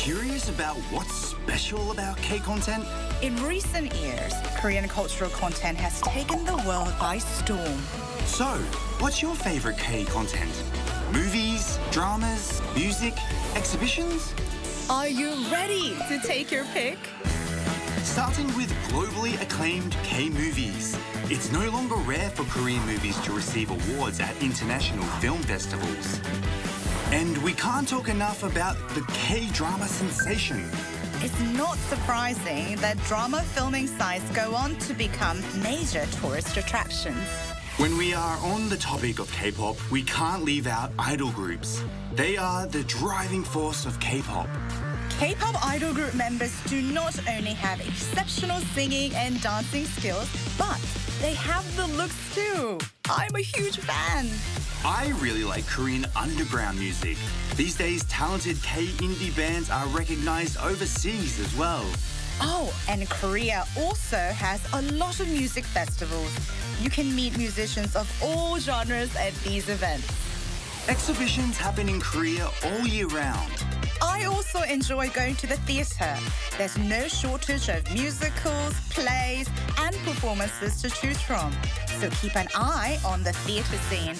curious about what's special about K-content? In recent years, Korean cultural content has taken the world by storm. So, what's your favorite K-content? Movies, dramas, music, exhibitions? Are you ready to take your pick? Starting with globally acclaimed K-movies. It's no longer rare for Korean movies to receive awards at international film festivals. And we can't talk enough about the K-drama sensation. It's not surprising that drama filming sites go on to become major tourist attractions. When we are on the topic of K-pop, we can't leave out idol groups. They are the driving force of K-pop. K-pop idol group members do not only have exceptional singing and dancing skills, but they have the looks too. I'm a huge fan. I really like Korean underground music. These days, talented K-indie bands are recognized overseas as well. Oh, and Korea also has a lot of music festivals. You can meet musicians of all genres at these events. Exhibitions happen in Korea all year round. I also enjoy going to the theatre. There's no shortage of musicals, plays, and performances to choose from. So keep an eye on the theatre scene.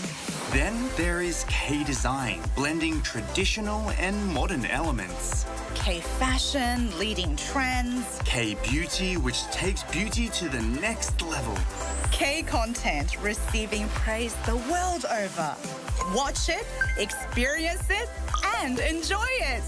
Then there is K-design, blending traditional and modern elements. K-fashion, leading trends. K-beauty, which takes beauty to the next level. K-content, receiving praise the world over. Watch it, experience it, and enjoy it.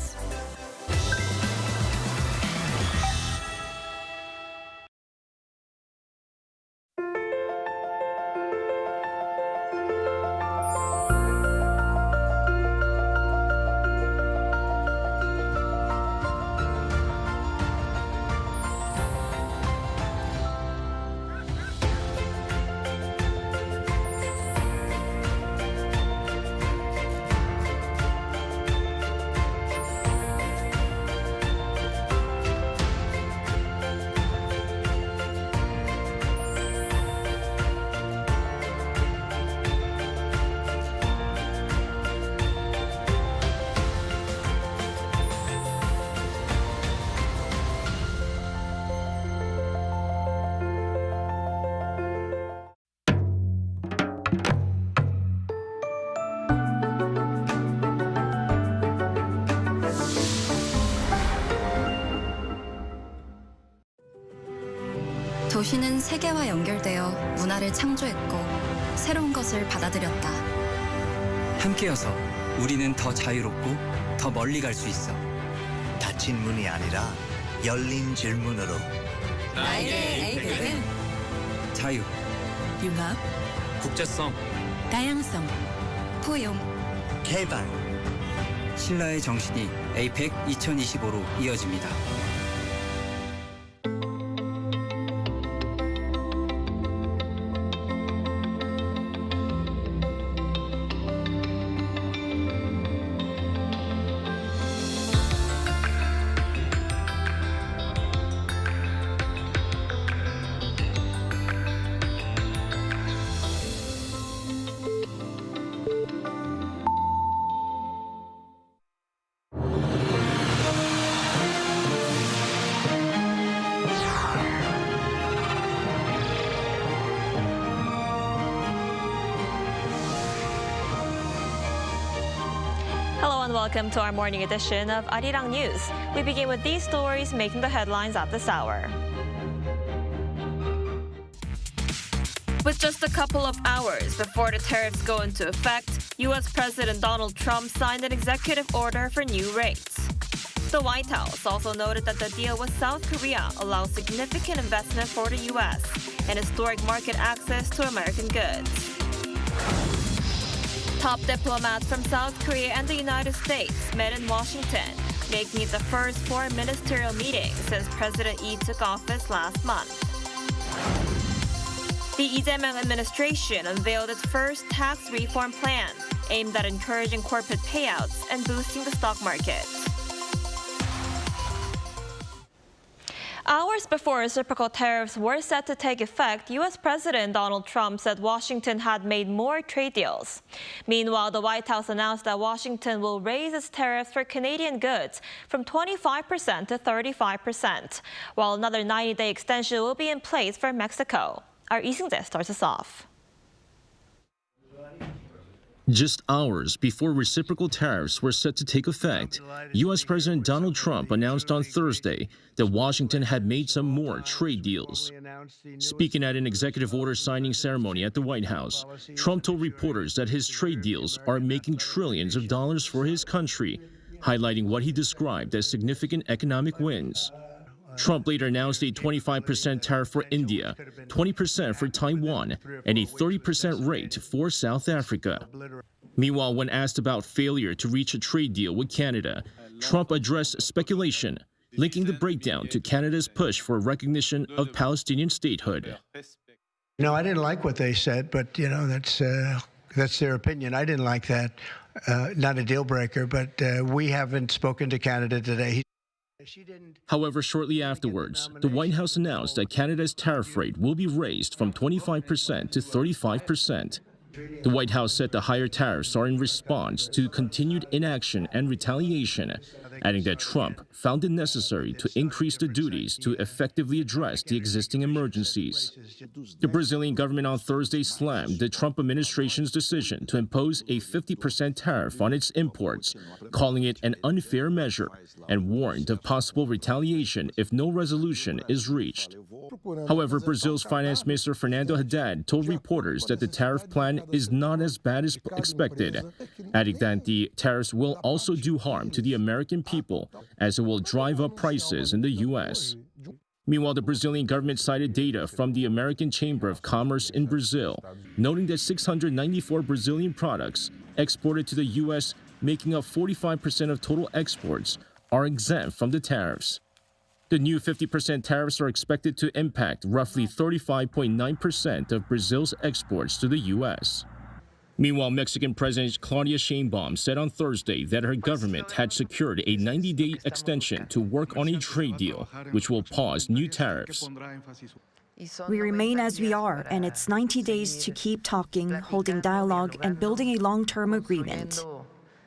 도시는 세계와 연결되어 문화를 창조했고 새로운 것을 받아들였다. 함께여서 우리는 더 자유롭고 더 멀리 갈 수 있어. 닫힌 문이 아니라 열린 질문으로. 나에게 APEC은 자유, 융합, 국제성, 다양성, 포용, 개발. 신라의 정신이 APEC 2025로 이어집니다. Hello and welcome to our morning edition of Arirang News. We begin with these stories making the headlines at this hour. With just a couple of hours before the tariffs go into effect, U.S. President Donald Trump signed an executive order for new rates. The White House also noted that the deal with South Korea allows significant investment for the U.S. and historic market access to American goods. Top diplomats from South Korea and the United States met in Washington, making it the first foreign ministerial meeting since President Lee took office last month. The Lee Jae-myung administration unveiled its first tax reform plan aimed at encouraging corporate payouts and boosting the stock market. Hours before reciprocal tariffs were set to take effect, U.S. President Donald Trump said Washington had made more trade deals. Meanwhile, the White House announced that Washington will raise its tariffs for Canadian goods from 25% to 35%, while another 90-day extension will be in place for Mexico. Our Lee Seung-jae starts us off. Just hours before reciprocal tariffs were set to take effect, U.S. President Donald Trump announced on Thursday that Washington had made some more trade deals. Speaking at an executive order signing ceremony at the White House, Trump told reporters that his trade deals are making trillions of dollars for his country, highlighting what he described as significant economic wins. Trump later announced a 25% tariff for India, 20% for Taiwan, and a 30% rate for South Africa. Meanwhile, when asked about failure to reach a trade deal with Canada, Trump addressed speculation, linking the breakdown to Canada's push for recognition of Palestinian statehood. No, I didn't like what they said, but, that's their opinion. I didn't like that. Not a deal breaker, but we haven't spoken to Canada today. However, shortly afterwards, the White House announced that Canada's tariff rate will be raised from 25% to 35%. The White House said the higher tariffs are in response to continued inaction and retaliation, adding that Trump found it necessary to increase the duties to effectively address the existing emergencies. The Brazilian government on Thursday slammed the Trump administration's decision to impose a 50% tariff on its imports, calling it an unfair measure, and warned of possible retaliation if no resolution is reached. However, Brazil's Finance Minister Fernando Haddad told reporters that the tariff plan is not as bad as expected, adding that the tariffs will also do harm to the American people as it will drive up prices in the U.S. Meanwhile, the Brazilian government cited data from the American Chamber of Commerce in Brazil, noting that 694 Brazilian products exported to the U.S., making up 45% of total exports, are exempt from the tariffs. The new 50% tariffs are expected to impact roughly 35.9% of Brazil's exports to the U.S. Meanwhile, Mexican President Claudia Sheinbaum said on Thursday that her government had secured a 90-day extension to work on a trade deal, which will pause new tariffs. We remain as we are, and it's 90 days to keep talking, holding dialogue, and building a long-term agreement.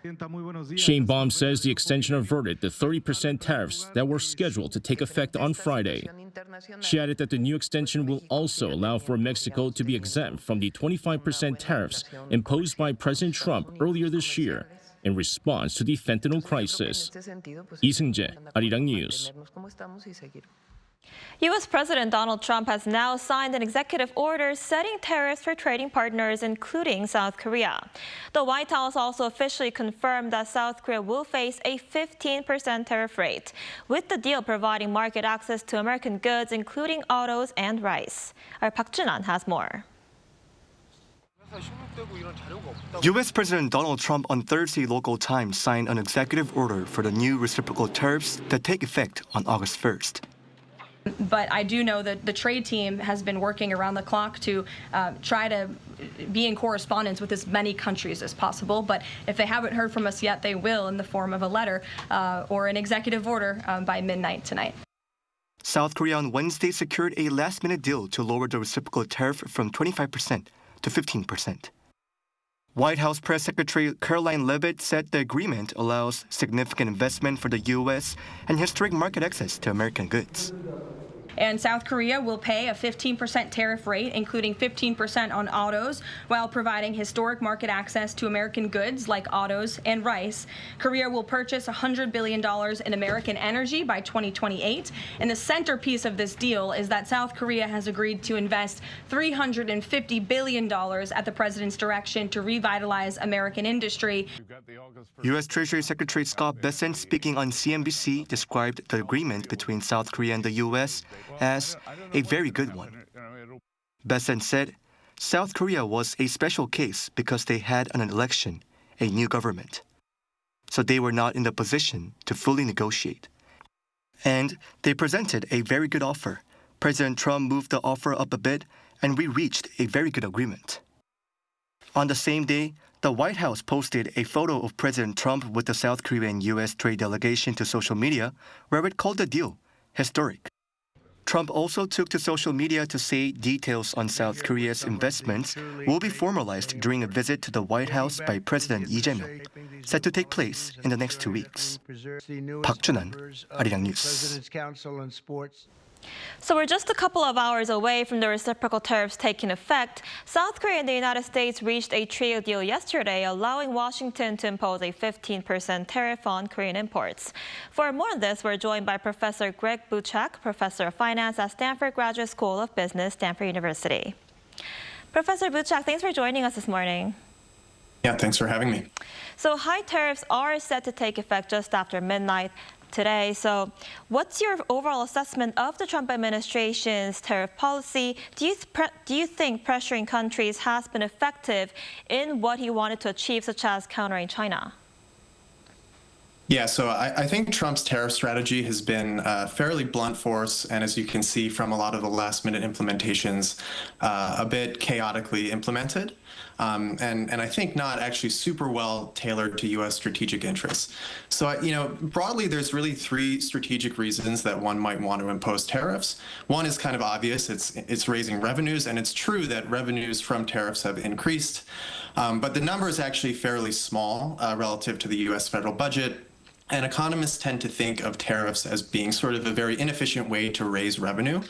Sheinbaum says the extension averted the 30% tariffs that were scheduled to take effect on Friday. She added that the new extension will also allow for Mexico to be exempt from the 25% tariffs imposed by President Trump earlier this year in response to the fentanyl crisis. Lee Seung-jae, Arirang News. U.S. President Donald Trump has now signed an executive order setting tariffs for trading partners, including South Korea. The White House also officially confirmed that South Korea will face a 15% tariff rate, with the deal providing market access to American goods, including autos and rice. Our Park Jun-an has more. U.S. President Donald Trump on Thursday local time signed an executive order for the new reciprocal tariffs that take effect on August 1st. But I do know that the trade team has been working around the clock to try to be in correspondence with as many countries as possible. But if they haven't heard from us yet, they will in the form of a letter or an executive order by midnight tonight. South Korea on Wednesday secured a last-minute deal to lower the reciprocal tariff from 25% to 15%. White House Press Secretary Caroline Leavitt said the agreement allows significant investment for the U.S. and historic market access to American goods. And South Korea will pay a 15% tariff rate, including 15% on autos, while providing historic market access to American goods like autos and rice. Korea will purchase $100 billion in American energy by 2028. And the centerpiece of this deal is that South Korea has agreed to invest $350 billion at the president's direction to revitalize American industry. U.S. Treasury Secretary Scott Bessent, speaking on CNBC, described the agreement between South Korea and the U.S. as a very good one. Bessent said South Korea was a special case because they had an election, a new government. So they were not in the position to fully negotiate. And they presented a very good offer. President Trump moved the offer up a bit, and we reached a very good agreement. On the same day, the White House posted a photo of President Trump with the South Korean U.S. trade delegation to social media, where it called the deal historic. Trump also took to social media to say details on South Korea's investments will be formalized during a visit to the White House by President Lee Jae-myung, set to take place in the next 2 weeks. Park Junan, Arirang News. So we're just a couple of hours away from the reciprocal tariffs taking effect. South Korea and the United States reached a trade deal yesterday, allowing Washington to impose a 15% tariff on Korean imports. For more on this, we're joined by Professor Greg Buchak, Professor of Finance at Stanford Graduate School of Business, Stanford University. Professor Buchak, thanks for joining us this morning. Yeah, thanks for having me. So high tariffs are set to take effect just after midnight today. So what's your overall assessment of the Trump administration's tariff policy? Do you think pressuring countries has been effective in what he wanted to achieve, such as countering China? Yeah, so I think Trump's tariff strategy has been fairly blunt force, and as you can see from a lot of the last-minute implementations, a bit chaotically implemented, and I think not actually super well tailored to U.S. strategic interests. So, broadly, there's really 3 strategic reasons that one might want to impose tariffs. One is kind of obvious. It's raising revenues, and it's true that revenues from tariffs have increased, but the number is actually fairly small relative to the U.S. federal budget. And economists tend to think of tariffs as being sort of a very inefficient way to raise revenue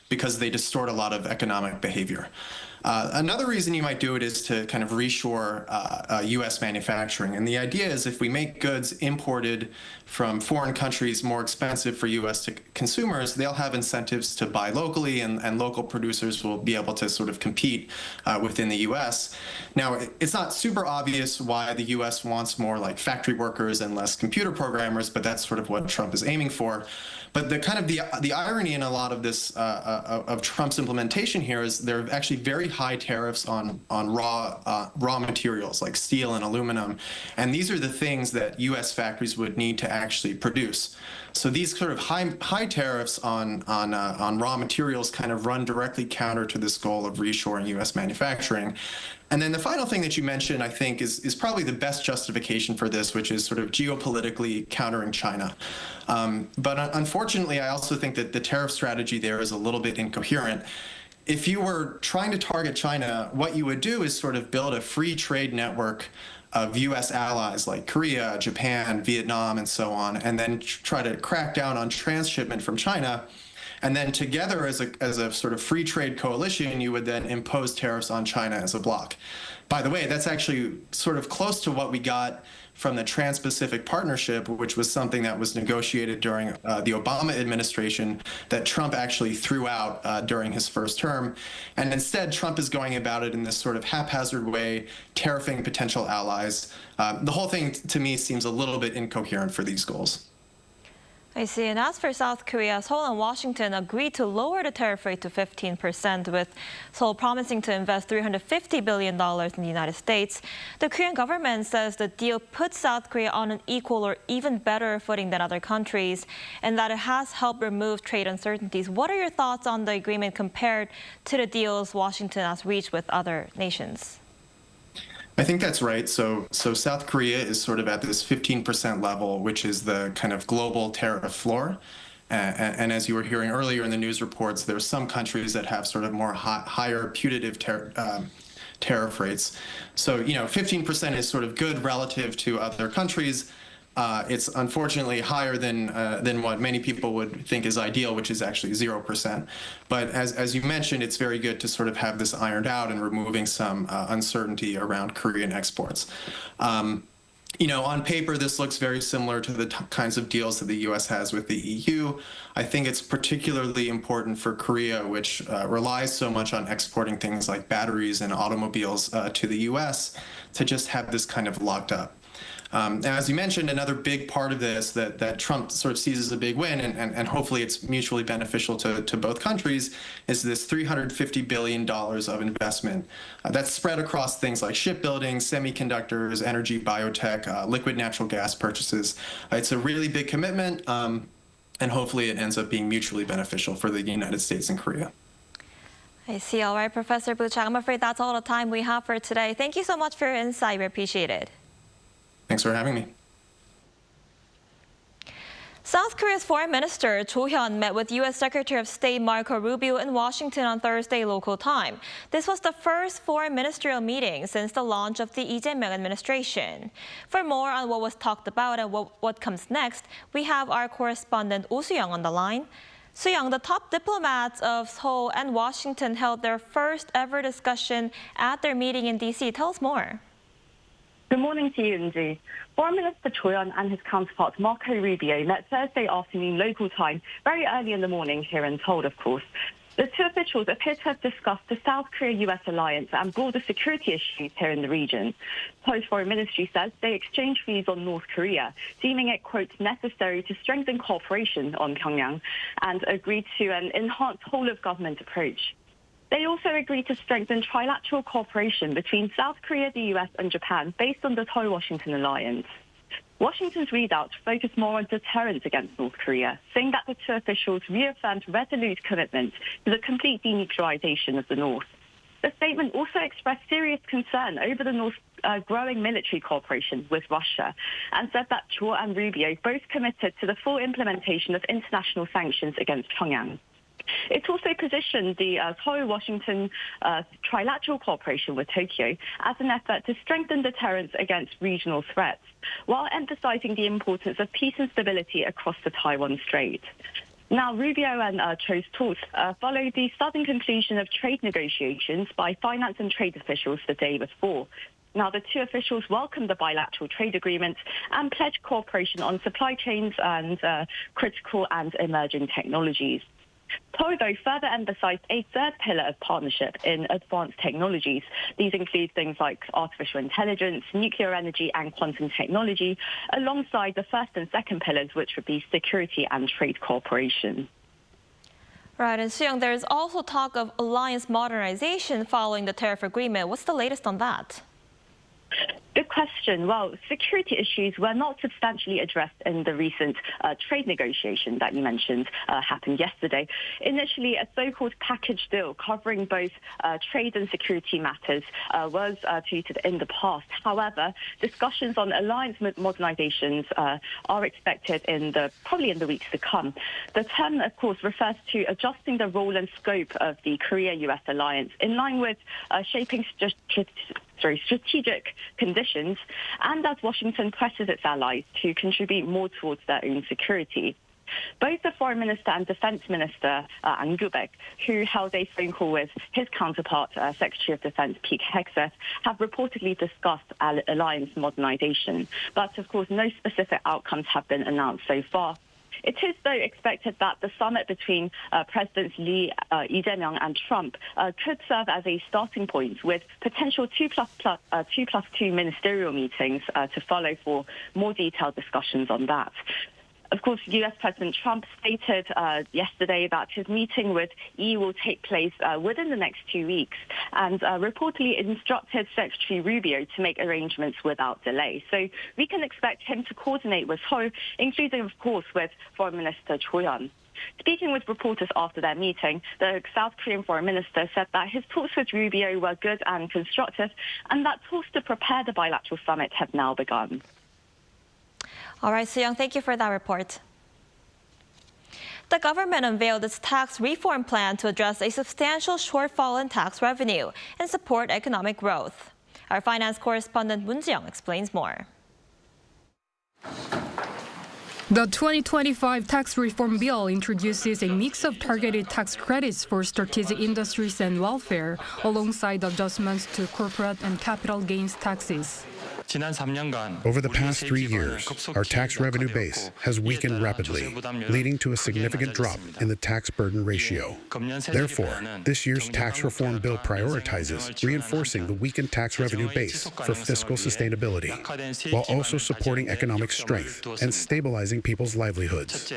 because they distort a lot of economic behavior. Another reason you might do it is to kind of reshore U.S. manufacturing. And the idea is if we make goods imported from foreign countries more expensive for U.S. consumers, they'll have incentives to buy locally, and local producers will be able to sort of compete within the U.S. Now, it's not super obvious why the U.S. wants more like factory workers and less computer programmers, but that's sort of what Trump is aiming for. But the irony in a lot of this of Trump's implementation here is there are actually very high tariffs on raw materials like steel and aluminum, and these are the things that U.S. factories would need to actually produce. So these sort of high tariffs on raw materials kind of run directly counter to this goal of reshoring U.S. manufacturing. And then the final thing that you mentioned, I think, is probably the best justification for this, which is sort of geopolitically countering China. But unfortunately, I also think that the tariff strategy there is a little bit incoherent. If you were trying to target China, what you would do is sort of build a free trade network of U.S. allies like Korea, Japan, Vietnam, and so on, and then try to crack down on transshipment from China. And then together as a sort of free trade coalition, you would then impose tariffs on China as a bloc. By the way, that's actually sort of close to what we got from the Trans-Pacific Partnership, which was something that was negotiated during the Obama administration that Trump actually threw out during his first term. And instead, Trump is going about it in this sort of haphazard way, tariffing potential allies. The whole thing, to me, seems a little bit incoherent for these goals. I see. And as for South Korea, Seoul and Washington agreed to lower the tariff rate to 15%, with Seoul promising to invest $350 billion in the United States. The Korean government says the deal puts South Korea on an equal or even better footing than other countries, and that it has helped remove trade uncertainties. What are your thoughts on the agreement compared to the deals Washington has reached with other nations? I think that's right. So South Korea is sort of at this 15% level, which is the kind of global tariff floor. And as you were hearing earlier in the news reports, there's some countries that have sort of more higher putative tariff rates. So, 15% is sort of good relative to other countries. It's unfortunately higher than what many people would think is ideal, which is actually 0%. But as you mentioned, it's very good to sort of have this ironed out and removing some uncertainty around Korean exports. On paper, this looks very similar to the kinds of deals that the U.S. has with the EU. I think it's particularly important for Korea, which relies so much on exporting things like batteries and automobiles to the U.S., to just have this kind of locked up. As you mentioned, another big part of this that Trump sort of sees as a big win, and hopefully it's mutually beneficial to both countries, is this $350 billion of investment that's spread across things like shipbuilding, semiconductors, energy, biotech, liquid natural gas purchases. It's a really big commitment, and hopefully it ends up being mutually beneficial for the United States and Korea. I see. All right, Professor Buchak, I'm afraid that's all the time we have for today. Thank you so much for your insight. We appreciate it. Thanks for having me. So South Korea's Foreign Minister Cho Hyun met with U.S. Secretary of State Marco Rubio in Washington on Thursday local time. This was the first foreign ministerial meeting since the launch of the Lee Jae-myung administration. For more on what was talked about and what comes next, we have our correspondent Oh Soo-young on the line. Soo-young, the top diplomats of Seoul and Washington held their first ever discussion at their meeting in D.C. Tell us more. Good morning to you, Unji. Foreign Minister Cho Hyun and his counterpart Marco Rubio met Thursday afternoon local time, very early in the morning here in Seoul, of course. The two officials appear to have discussed the South Korea-US alliance and broader security issues here in the region. Seoul's foreign ministry says they exchanged views on North Korea, deeming it, quote, necessary to strengthen cooperation on Pyongyang and agreed to an enhanced whole-of-government approach. They also agreed to strengthen trilateral cooperation between South Korea, the US and Japan based on the Seoul-Washington alliance. Washington's readout focused more on deterrence against North Korea, saying that the two officials reaffirmed resolute commitment to the complete denuclearization of the North. The statement also expressed serious concern over the North's growing military cooperation with Russia and said that Cho and Rubio both committed to the full implementation of international sanctions against Pyongyang. It also positioned the Seoul-Washington trilateral cooperation with Tokyo as an effort to strengthen deterrence against regional threats, while emphasizing the importance of peace and stability across the Taiwan Strait. Now, Rubio and Cho's talks followed the sudden conclusion of trade negotiations by finance and trade officials the day before. Now, the two officials welcomed the bilateral trade agreement and pledged cooperation on supply chains and critical and emerging technologies. Seoul, though, further emphasized a third pillar of partnership in advanced technologies. These include things like artificial intelligence, nuclear energy and quantum technology, alongside the first and second pillars, which would be security and trade cooperation. Right, and Soo-young, there is also talk of alliance modernization following the tariff agreement. What's the latest on that? Good question. Well, security issues were not substantially addressed in the recent trade negotiation that you mentioned happened yesterday. Initially, a so-called package deal covering both trade and security matters was treated in the past. However, discussions on alliance modernizations are expected probably in the weeks to come. The term, of course, refers to adjusting the role and scope of the Korea-US alliance in line with shaping strategic conditions, and as Washington presses its allies to contribute more towards their own security. Both the Foreign Minister and Defense Minister, An Gu-baek, who held a phone call with his counterpart, Secretary of Defense Pete Hegseth, have reportedly discussed alliance modernization. But, of course, no specific outcomes have been announced so far. It is, though, expected that the summit between Presidents Lee Jae-myung and Trump could serve as a starting point, with potential 2+2 ministerial meetings to follow for more detailed discussions on that. Of course, U.S. President Trump stated yesterday that his meeting with Lee will take place within the next 2 weeks and reportedly instructed Secretary Rubio to make arrangements without delay. So we can expect him to coordinate with Seoul, including, of course, with Foreign Minister Cho Hyun. Speaking with reporters after their meeting, the South Korean foreign minister said that his talks with Rubio were good and constructive, and that talks to prepare the bilateral summit have now begun. All right, Soo-young, thank you for that report. The government unveiled its tax reform plan to address a substantial shortfall in tax revenue and support economic growth. Our finance correspondent Moon Ji-young explains more. The 2025 tax reform bill introduces a mix of targeted tax credits for strategic industries and welfare, alongside adjustments to corporate and capital gains taxes. Over the past 3 years, our tax revenue base has weakened rapidly, leading to a significant drop in the tax burden ratio. Therefore, this year's tax reform bill prioritizes reinforcing the weakened tax revenue base for fiscal sustainability, while also supporting economic strength and stabilizing people's livelihoods.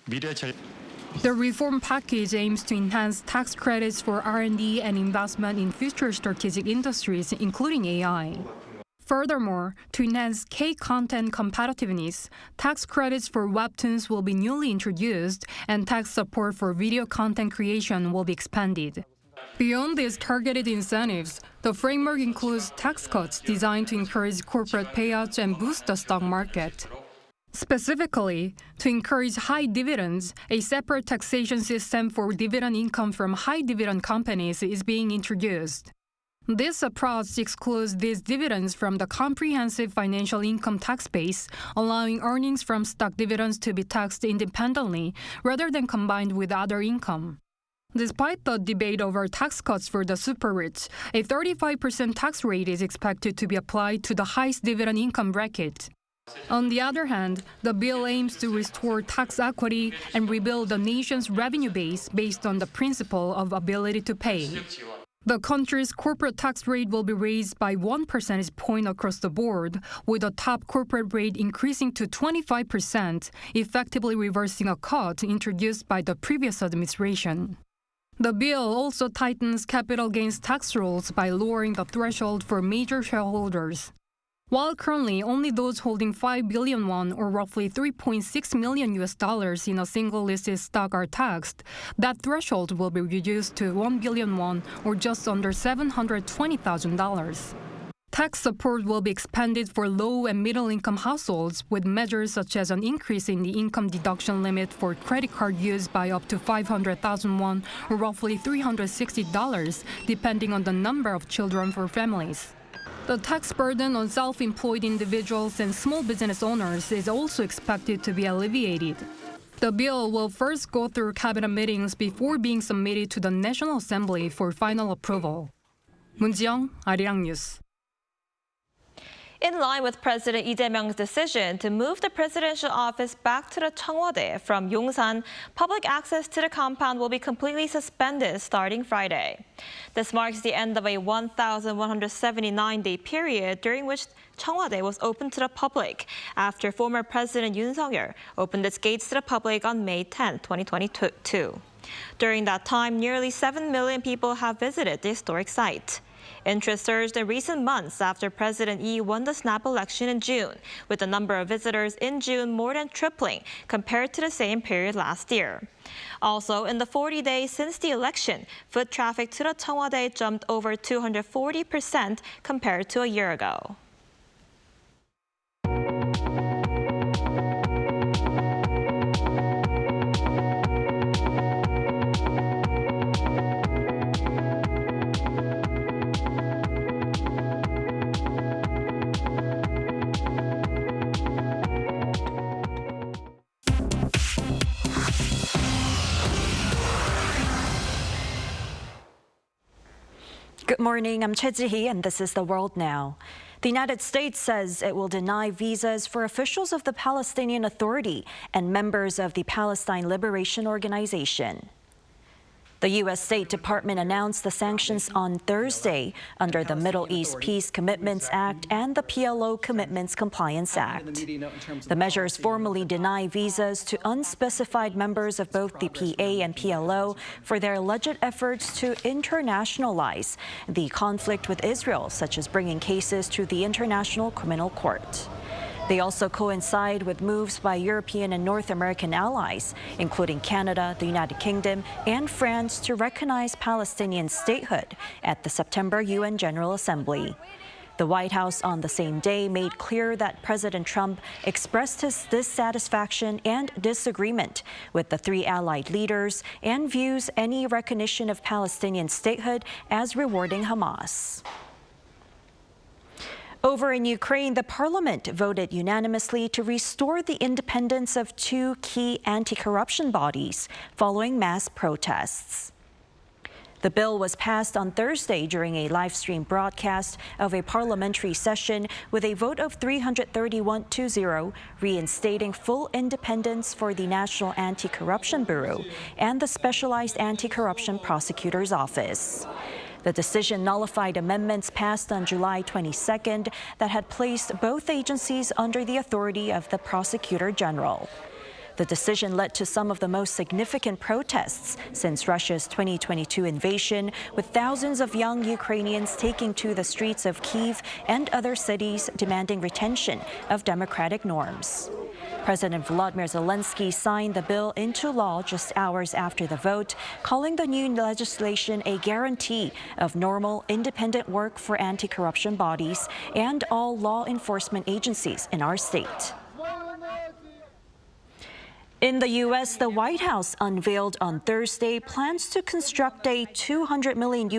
The reform package aims to enhance tax credits for R&D and investment in future strategic industries, including AI. Furthermore, to enhance K-content competitiveness, tax credits for webtoons will be newly introduced, and tax support for video content creation will be expanded. Beyond these targeted incentives, the framework includes tax cuts designed to encourage corporate payouts and boost the stock market. Specifically, to encourage high dividends, a separate taxation system for dividend income from high dividend companies is being introduced. This approach excludes these dividends from the comprehensive financial income tax base, allowing earnings from stock dividends to be taxed independently rather than combined with other income. Despite the debate over tax cuts for the super-rich, a 35% tax rate is expected to be applied to the highest dividend income bracket. On the other hand, the bill aims to restore tax equity and rebuild the nation's revenue base based on the principle of ability to pay. The country's corporate tax rate will be raised by 1 percentage point across the board, with the top corporate rate increasing to 25%, effectively reversing a cut introduced by the previous administration. The bill also tightens capital gains tax rules by lowering the threshold for major shareholders. While currently only those holding 5 billion won, or roughly $3.6 million in a single listed stock are taxed, that threshold will be reduced to 1 billion won, or just under $720,000. Tax support will be expanded for low and middle-income households, with measures such as an increase in the income deduction limit for credit card use by up to 500,000 won, or roughly $360, depending on the number of children for families. The tax burden on self-employed individuals and small business owners is also expected to be alleviated. The bill will first go through cabinet meetings before being submitted to the National Assembly for final approval. 문지영, Arirang News. In line with President Lee Jae-myung's decision to move the presidential office back to the Cheong Wa Dae from Yongsan, public access to the compound will be completely suspended starting Friday. This marks the end of a 1,179-day period during which Cheong Wa Dae was open to the public after former President Yoon Suk-yeol opened its gates to the public on May 10, 2022. During that time, nearly 7 million people have visited the historic site. Interest surged in recent months after President Lee won the snap election in June, with the number of visitors in June more than tripling compared to the same period last year. Also, in the 40 days since the election, foot traffic to the Cheong Wa Dae jumped over 240% compared to a year ago. Good morning, I'm Choi Ji-hee, and this is The World Now. The United States says it will deny visas for officials of the Palestinian Authority and members of the Palestine Liberation Organization. The U.S. State Department announced the sanctions on Thursday under the Middle East Peace Commitments Act and the PLO Commitments Compliance Act. The measures formally deny visas to unspecified members of both the PA and PLO for their alleged efforts to internationalize the conflict with Israel, such as bringing cases to the International Criminal Court. They also coincide with moves by European and North American allies, including Canada, the United Kingdom, and France, to recognize Palestinian statehood at the September UN General Assembly. The White House on the same day made clear that President Trump expressed his dissatisfaction and disagreement with the three allied leaders and views any recognition of Palestinian statehood as rewarding Hamas. Over in Ukraine, the parliament voted unanimously to restore the independence of two key anti-corruption bodies following mass protests. The bill was passed on Thursday during a live-stream broadcast of a parliamentary session with a vote of 331-0, reinstating full independence for the National Anti-Corruption Bureau and the Specialized Anti-Corruption Prosecutor's Office. The decision nullified amendments passed on July 22nd that had placed both agencies under the authority of the Prosecutor General. The decision led to some of the most significant protests since Russia's 2022 invasion, with thousands of young Ukrainians taking to the streets of Kyiv and other cities demanding retention of democratic norms. President Volodymyr Zelensky signed the bill into law just hours after the vote, calling the new legislation a guarantee of normal, independent work for anti-corruption bodies and all law enforcement agencies in our state. In the U.S., the White House unveiled on Thursday plans to construct a $200 million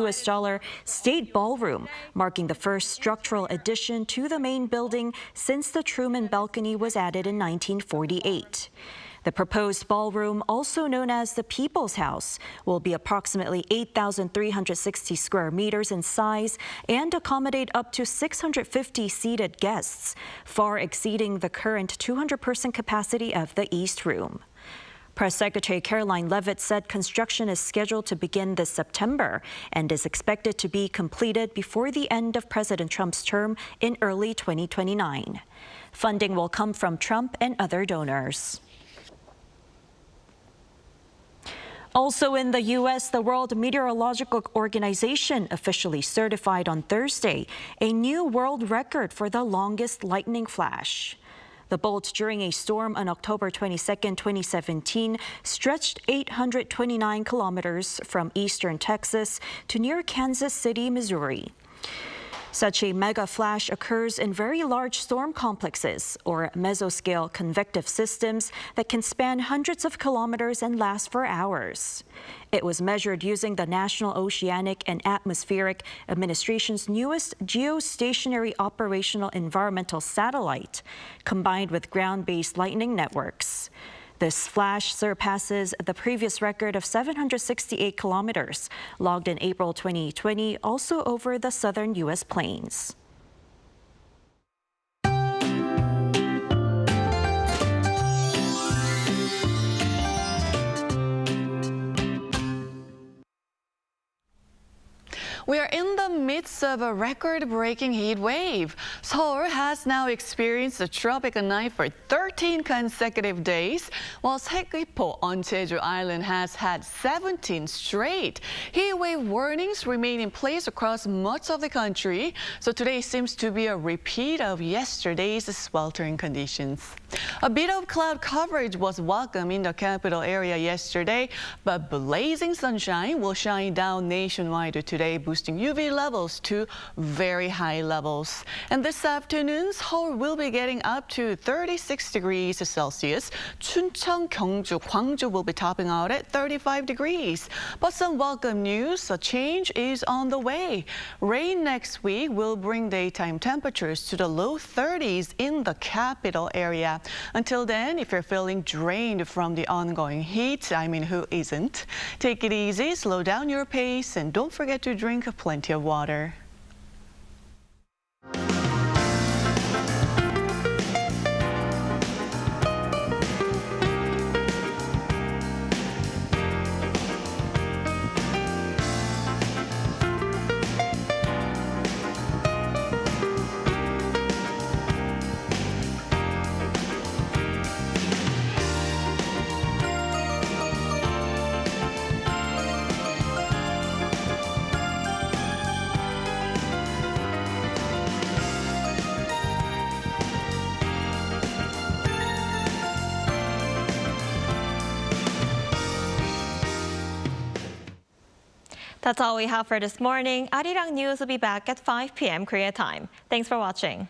state ballroom, marking the first structural addition to the main building since the Truman Balcony was added in 1948. The proposed ballroom, also known as the People's House, will be approximately 8,360 square meters in size and accommodate up to 650 seated guests, far exceeding the current 200-person capacity of the East Room. Press Secretary Caroline Leavitt said construction is scheduled to begin this September and is expected to be completed before the end of President Trump's term in early 2029. Funding will come from Trump and other donors. Also in the U.S., the World Meteorological Organization officially certified on Thursday a new world record for the longest lightning flash. The bolt during a storm on October 22, 2017, stretched 829 kilometers from eastern Texas to near Kansas City, Missouri. Such a mega flash occurs in very large storm complexes, or mesoscale convective systems, that can span hundreds of kilometers and last for hours. It was measured using the National Oceanic and Atmospheric Administration's newest geostationary operational environmental satellite, combined with ground-based lightning networks. This flash surpasses the previous record of 768 kilometers, logged in April 2020, also over the southern U.S. plains. We are in the midst of a record-breaking heat wave. Seoul has now experienced a tropical night for 13 consecutive days, while Sekgipo on Jeju Island has had 17 straight. Heat wave warnings remain in place across much of the country, so today seems to be a repeat of yesterday's sweltering conditions. A bit of cloud coverage was welcome in the capital area yesterday, but blazing sunshine will shine down nationwide today, boosting UV levels to very high levels. And this afternoon, Seoul will be getting up to 36 degrees Celsius. Chuncheon, Gyeongju, Gwangju will be topping out at 35 degrees. But some welcome news, a change is on the way. Rain next week will bring daytime temperatures to the low 30s in the capital area. Until then, if you're feeling drained from the ongoing heat, I mean, who isn't? Take it easy, slow down your pace, and don't forget to drink plenty of water. That's all we have for this morning. Arirang News will be back at 5 p.m. Korea time. Thanks for watching.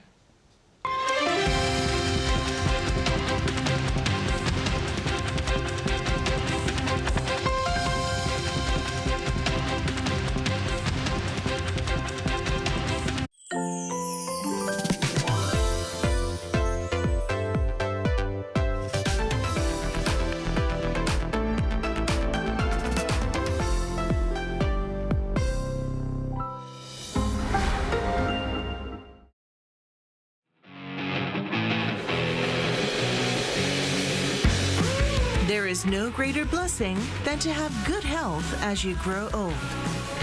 There is no greater blessing than to have good health as you grow old.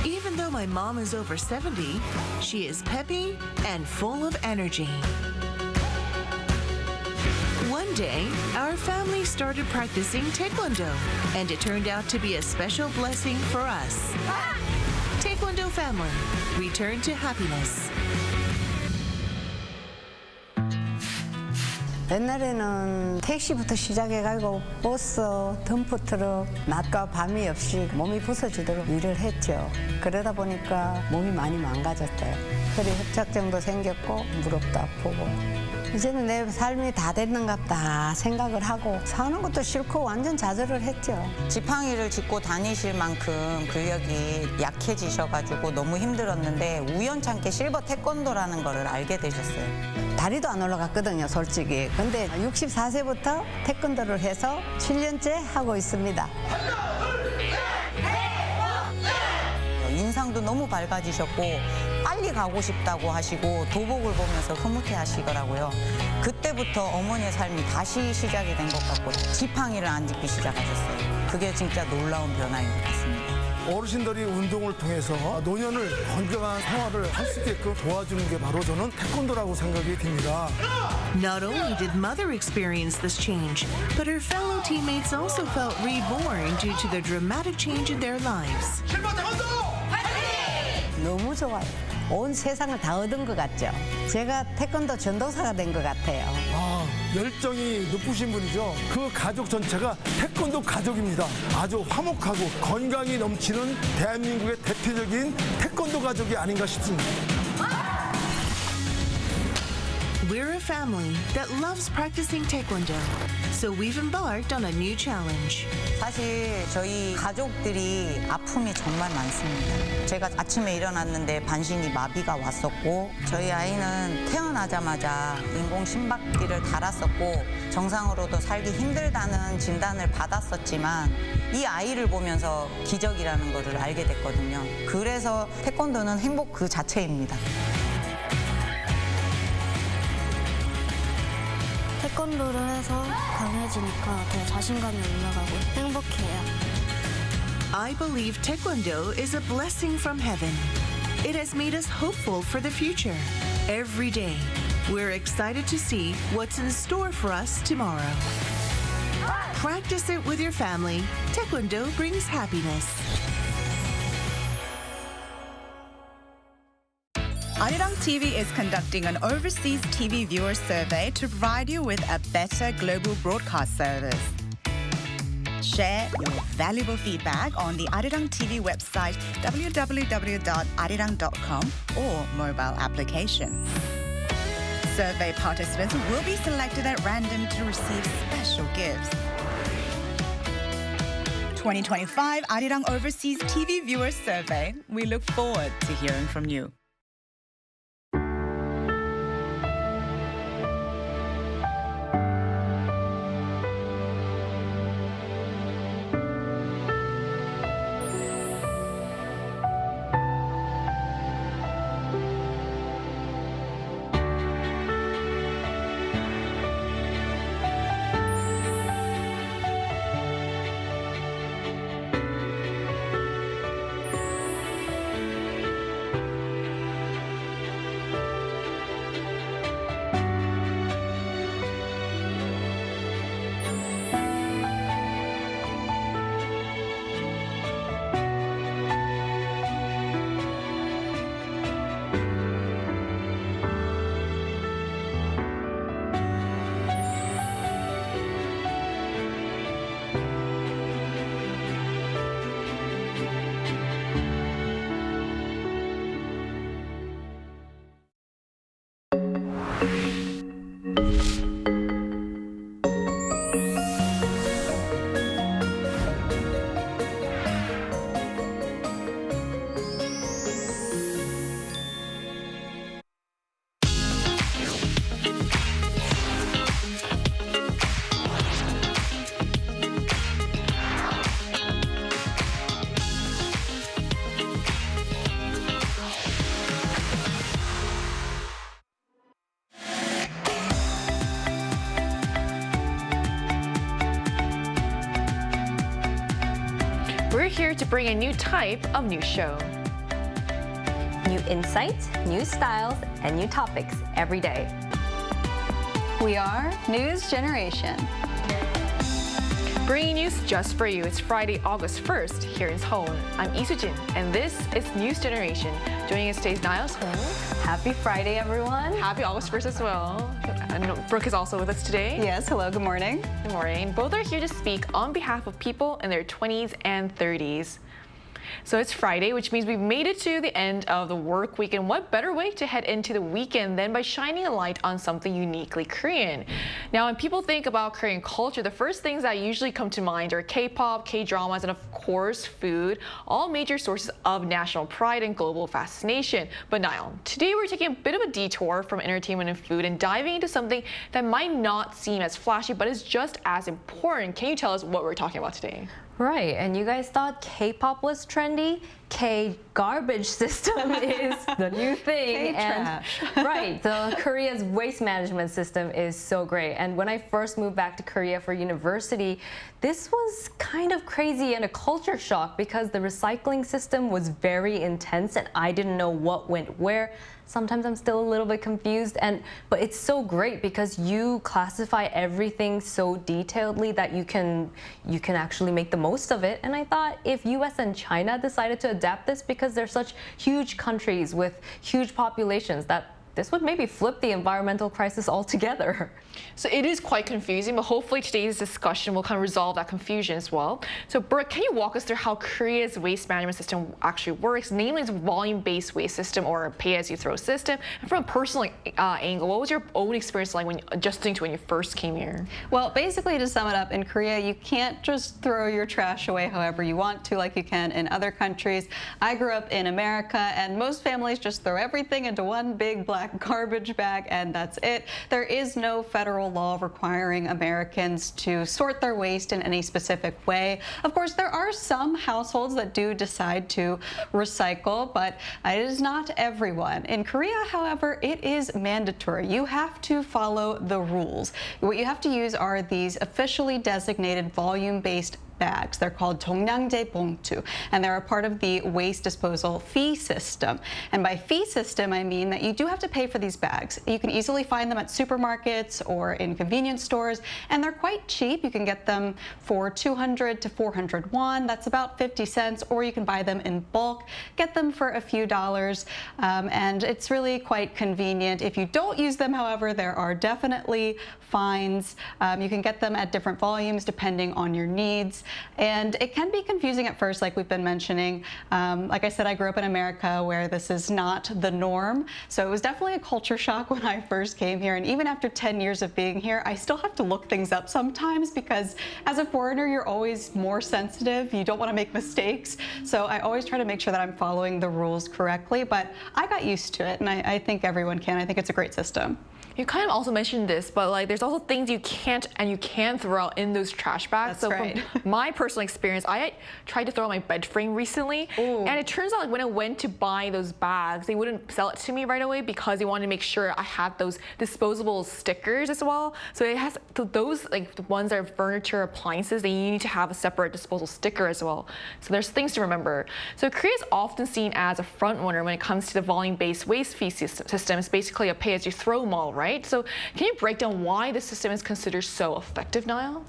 Even though my mom is over 70, she is peppy and full of energy. One day, our family started practicing Taekwondo, and it turned out to be a special blessing for us. Taekwondo family, return to happiness. 옛날에는 택시부터 시작해가지고 버스, 덤프트럭, 낮과 밤이 없이 몸이 부서지도록 일을 했죠. 그러다 보니까 몸이 많이 망가졌어요. 허리 협착증도 생겼고 무릎도 아프고 이제는 내 삶이 다 됐는갑다 생각을 하고 사는 것도 싫고 완전 좌절을 했죠. 지팡이를 짚고 다니실 만큼 근력이 약해지셔가지고 너무 힘들었는데 우연찮게 실버 태권도라는 거를 알게 되셨어요. 다리도 안 올라갔거든요, 솔직히. 근데 64세부터 태권도를 해서 7년째 하고 있습니다. 인상도 너무 밝아지셨고 빨리 가고 싶다고 하시고 도복을 보면서 흐뭇해 하시더라고요. 그때부터 어머니의 삶이 다시 시작이 된 것 같고 지팡이를 안 짚기 시작하셨어요. 그게 진짜 놀라운 변화인 것 같습니다. 어르신들이 운동을 통해서 노년을 건강한 생활을 할 수 있게끔 도와주는 게 바로 저는 태권도라고 생각이 듭니다. Not only did Mother experience this change, but her fellow teammates also felt reborn due to the dramatic change in their lives. 너무 좋아요. 온 세상을 다 얻은 것 같죠. 제가 태권도 전도사가 된 것 같아요. 열정이 높으신 분이죠. 그 가족 전체가 태권도 가족입니다. 아주 화목하고 건강이 넘치는 대한민국의 대표적인 태권도 가족이 아닌가 싶습니다. We're a family that loves practicing Taekwondo, so we've embarked on a new challenge. 사실 저희 가족들이 아픔이 정말 많습니다. 제가 아침에 일어났는데 반신이 마비가 왔었고 저희 아이는 태어나자마자 인공 심박기를 달았었고 정상으로도 살기 힘들다는 진단을 받았었지만 이 아이를 보면서 기적이라는 것을 알게 됐거든요. 그래서 태권도는 행복 그 자체입니다. 태권도를 해서 강해지니까 더 자신감이 올라가고 행복해요. I believe Taekwondo is a blessing from heaven. It has made us hopeful for the future. Every day, we're excited to see what's in store for us tomorrow. Practice it with your family. Taekwondo brings happiness. Arirang TV is conducting an overseas TV viewer survey to provide you with a better global broadcast service. Share your valuable feedback on the Arirang TV website www.arirang.com or mobile application. Survey participants will be selected at random to receive special gifts. 2025 Arirang Overseas TV Viewer Survey. We look forward to hearing from you. We're here to bring a new type of news show. New insights, new styles, and new topics every day. We are News Generation. Bringing news just for you. It's Friday, August 1st here in Seoul. I'm Lee Soo-jin, and this is News Generation. Joining us today is Niall Seoul. Happy Friday, everyone. Happy August 1st as well. And Brooke is also with us today. Yes, hello, good morning. Good morning. Both are here to speak on behalf of people in their 20s and 30s. So it's Friday, which means we've made it to the end of the work week. And what better way to head into the weekend than by shining a light on something uniquely Korean? Now, when people think about Korean culture, the first things that usually come to mind are K-pop, K-dramas, and of course, food, all major sources of national pride and global fascination. But Niall, today we're taking a bit of a detour from entertainment and food and diving into something that might not seem as flashy, but is just as important. Can you tell us what we're talking about today? Right, and you guys thought K-pop was trendy? K-garbage system is the new thing. K-trash. And right, Korea's waste management system is so great. And when I first moved back to Korea for university, this was kind of crazy and a culture shock because the recycling system was very intense and I didn't know what went where. Sometimes I'm still a little bit confused, but it's so great because you classify everything so detailedly that you can actually make the most of it. And I thought if US and China decided to adapt this because they're such huge countries with huge populations, that this would maybe flip the environmental crisis altogether. So it is quite confusing, but hopefully today's discussion will kind of resolve that confusion as well. So Brooke, can you walk us through how Korea's waste management system actually works, namely its volume-based waste system or pay-as-you-throw system? And from a personal angle, what was your own experience like when adjusting to when you first came here? Well, basically, to sum it up, in Korea, you can't just throw your trash away however you want to, like you can in other countries. I grew up in America, and most families just throw everything into one big black garbage bag, and that's it. There is no federal law requiring Americans to sort their waste in any specific way. Of course, there are some households that do decide to recycle, but it is not everyone. In Korea, however, it is mandatory. You have to follow the rules. What you have to use are these officially designated volume-based bags. They're called 정량제 봉투, and they're a part of the waste disposal fee system. And by fee system, I mean that you do have to pay for these bags. You can easily find them at supermarkets or in convenience stores, and they're quite cheap. You can get them for 200 to 400 won. That's about 50 cents, or you can buy them in bulk, get them for a few dollars, and it's really quite convenient. If you don't use them, however, there are definitely fines. You can get them at different volumes depending on your needs. And it can be confusing at first, like we've been mentioning. Like I said, I grew up in America where this is not the norm. So it was definitely a culture shock when I first came here. And even after 10 years of being here, I still have to look things up sometimes because as a foreigner, you're always more sensitive. You don't want to make mistakes. So I always try to make sure that I'm following the rules correctly. But I got used to it, and I think everyone can. I think it's a great system. You kind of also mentioned this, but like there's also things you can't and you can throw out in those trash bags. That's right. From my personal experience, I tried to throw out my bed frame recently, and it turns out like when I went to buy those bags, they wouldn't sell it to me right away because they wanted to make sure I had those disposable stickers as well. So it has those like the ones that are furniture, appliances, they need to have a separate disposal sticker as well. So there's things to remember. So Korea is often seen as a front runner when it comes to the volume-based waste fee system. It's basically a pay-as-you-throw model, right? So can you break down why this system is considered so effective, Niall?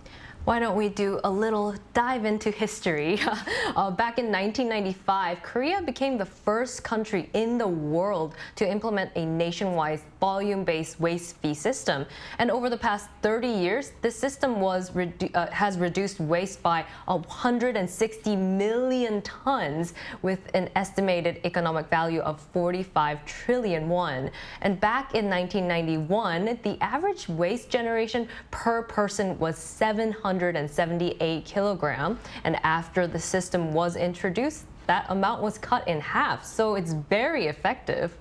Why don't we do a little dive into history? Back in 1995, Korea became the first country in the world to implement a nationwide volume-based waste fee system. And over the past 30 years, this system has reduced waste by 160 million tons with an estimated economic value of 45 trillion won. And back in 1991, the average waste generation per person was 778 kilogram, and after the system was introduced, that amount was cut in half, so it's very effective.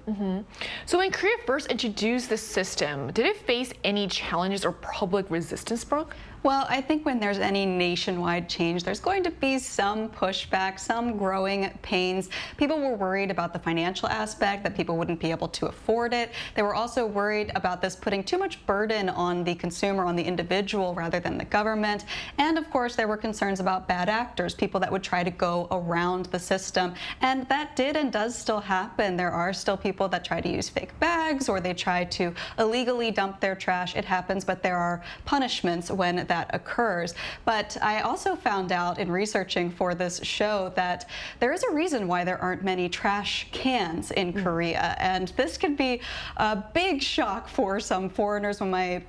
So when Korea first introduced this system, did it face any challenges or public resistance, Brooke? Well, I think when there's any nationwide change, there's going to be some pushback, some growing pains. People were worried about the financial aspect, that people wouldn't be able to afford it. They were also worried about this putting too much burden on the consumer, on the individual, rather than the government. And of course, there were concerns about bad actors, people that would try to go around the system. And that did and does still happen. There are still people that try to use fake bags, or they try to illegally dump their trash. It happens, but there are punishments when that occurs. But I also found out in researching for this show that there is a reason why there aren't many trash cans in Korea. And this could be a big shock for some foreigners. When my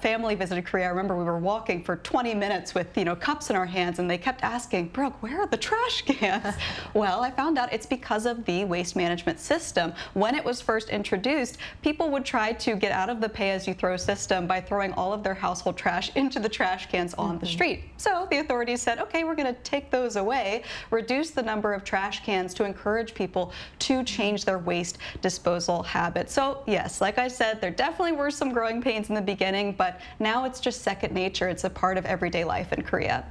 family visited Korea, I remember we were walking for 20 minutes with, cups in our hands, and they kept asking, Brooke, where are the trash cans? Well, I found out it's because of the waste management system. When it was first introduced, people would try to get out of the pay-as-you-throw system by throwing all of their household trash into the trash cans on the street. So the authorities said, okay, we're going to take those away, reduce the number of trash cans to encourage people to change their waste disposal habits. So yes, like I said, there definitely were some growing pains in the beginning, but now it's just second nature. It's a part of everyday life in Korea.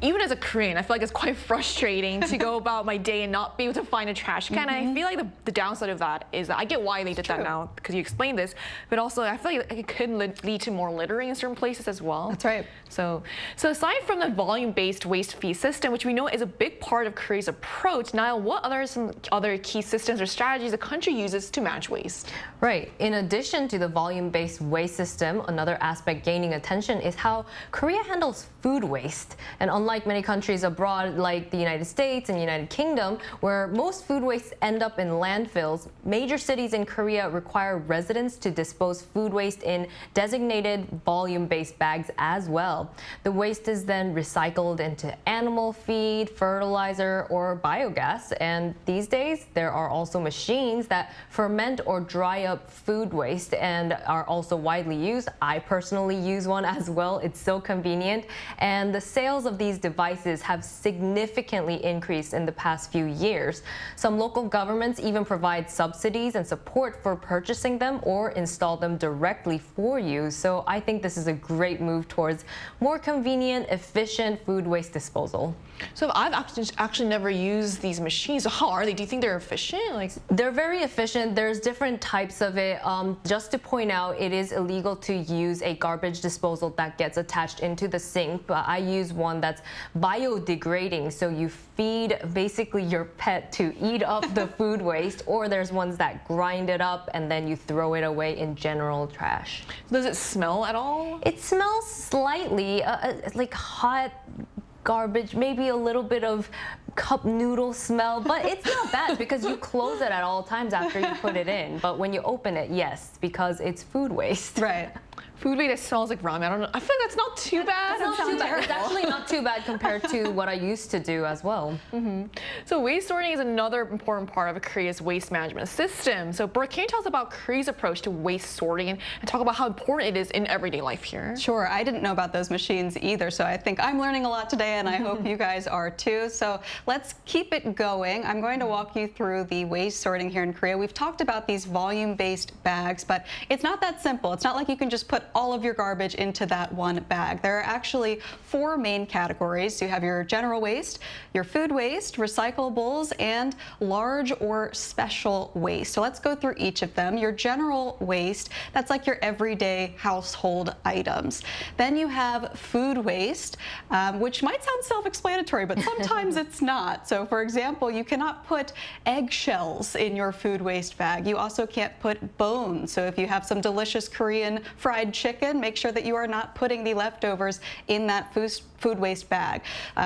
Even as a Korean, I feel like it's quite frustrating to go about my day and not be able to find a trash can. I feel like the downside of that is that I get why they did that now, because you explained this, but also I feel like it could lead to more littering in certain places as well. That's right. So aside from the volume-based waste fee system, which we know is a big part of Korea's approach, Niall, what are some other key systems or strategies the country uses to manage waste? Right. In addition to the volume-based waste system, another aspect gaining attention is how Korea handles food waste. And unlike many countries abroad like the United States and United Kingdom, where most food waste end up in landfills, major cities in Korea require residents to dispose food waste in designated volume-based bags as well. The waste is then recycled into animal feed, fertilizer, or biogas. And these days, there are also machines that ferment or dry up food waste and are also widely used. I personally use one as well. It's so convenient. And the sales of these devices have significantly increased in the past few years. Some local governments even provide subsidies and support for purchasing them or install them directly for you. So I think this is a great move towards more convenient, efficient food waste disposal. So I've actually never used these machines. So how are they? Do you think they're efficient? They're very efficient. There's different types of it. Just to point out, it is illegal to use a garbage disposal that gets attached into the sink, but I use one that's biodegrading. So you feed basically your pet to eat up the food waste, or there's ones that grind it up and then you throw it away in general trash. Does it smell at all? It smells slightly like hot garbage, maybe a little bit of cup noodle smell, but it's not bad because you close it at all times after you put it in. But when you open it, yes, because it's food waste. Right. Food waste that smells like ramen. I don't know. I feel like that's not too bad. It's not too bad. It's actually not too bad compared to what I used to do as well. So waste sorting is another important part of Korea's waste management system. So Brooke, can you tell us about Korea's approach to waste sorting and talk about how important it is in everyday life here? Sure. I didn't know about those machines either, so I think I'm learning a lot today, and I hope you guys are too. So let's keep it going. I'm going to walk you through the waste sorting here in Korea. We've talked about these volume-based bags, but it's not that simple. It's not like you can just put all of your garbage into that one bag. There are actually 4 main categories. So you have your general waste, your food waste, recyclables, and large or special waste. So let's go through each of them. Your general waste, that's like your everyday household items. Then you have food waste, which might sound self-explanatory, but sometimes it's not. So for example, you cannot put eggshells in your food waste bag. You also can't put bones. So if you have some delicious Korean fried chicken, make sure that you are not putting the leftovers in that food waste bag.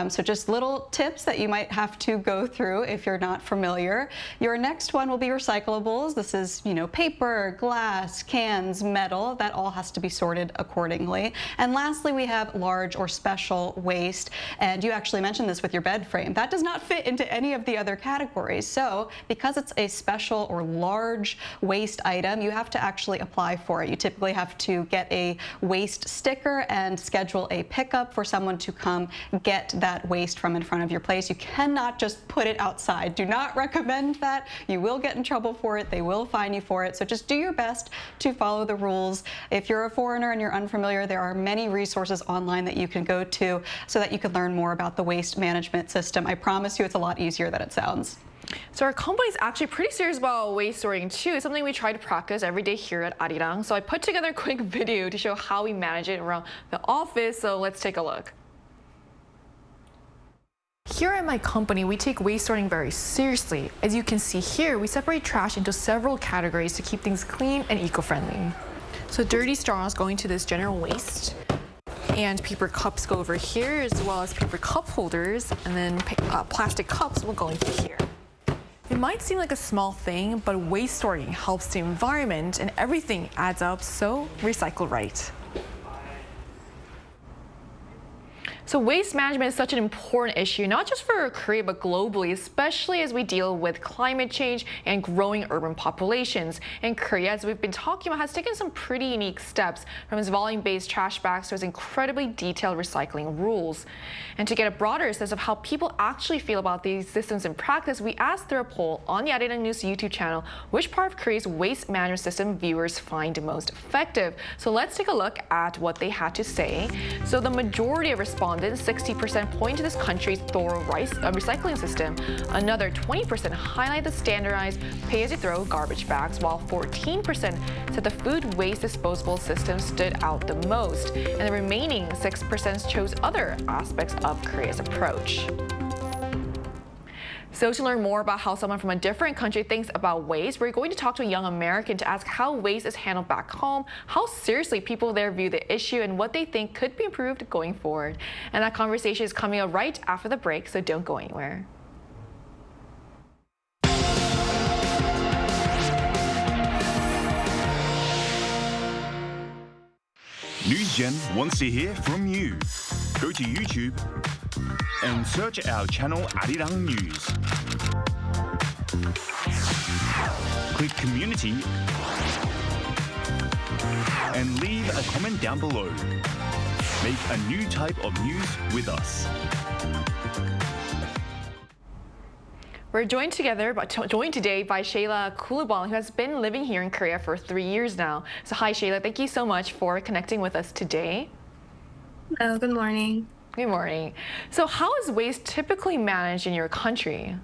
So just little tips that you might have to go through if you're not familiar. Your next one will be recyclables. This is, paper, glass, cans, metal. That all has to be sorted accordingly. And lastly, we have large or special waste. And you actually mentioned this with your bed frame. That does not fit into any of the other categories. So because it's a special or large waste item, you have to actually apply for it. You typically have to get a waste sticker and schedule a pickup for someone to come get that waste from in front of your place. You cannot just put it outside. Do not recommend that. You will get in trouble for it. They will fine you for it. So just do your best to follow the rules. If you're a foreigner and you're unfamiliar, there are many resources online that you can go to so that you can learn more about the waste management system. I promise you it's a lot easier than it sounds. So our company is actually pretty serious about waste sorting too. It's something we try to practice every day here at Arirang. So I put together a quick video to show how we manage it around the office. So let's take a look. Here at my company, we take waste sorting very seriously. As you can see here, we separate trash into several categories to keep things clean and eco-friendly. So dirty straws go into this general waste, and paper cups go over here, as well as paper cup holders, and then plastic cups will go into here. It might seem like a small thing, but waste sorting helps the environment and everything adds up, so recycle right. So waste management is such an important issue, not just for Korea, but globally, especially as we deal with climate change and growing urban populations. And Korea, as we've been talking about, has taken some pretty unique steps, from its volume-based trash bags to its incredibly detailed recycling rules. And to get a broader sense of how people actually feel about these systems in practice, we asked through a poll on the Arirang News YouTube channel which part of Korea's waste management system viewers find most effective. So let's take a look at what they had to say. So the majority of respondents, 60%, point to this country's thorough recycling system. Another 20% highlight the standardized pay-as-you-throw garbage bags, while 14% said the food waste disposable system stood out the most. And the remaining 6% chose other aspects of Korea's approach. So to learn more about how someone from a different country thinks about waste, we're going to talk to a young American to ask how waste is handled back home, how seriously people there view the issue, and what they think could be improved going forward. And that conversation is coming up right after the break, so don't go anywhere. NewsGen wants to hear from you. Go to YouTube and search our channel Arirang News. Click Community and leave a comment down below. Make a new type of news with us. We're joined today by Shayla Kulubal, who has been living here in Korea for 3 years now. So hi, Shayla. Thank you so much for connecting with us today. Hello, good morning. Good morning. So how is waste typically managed in your country?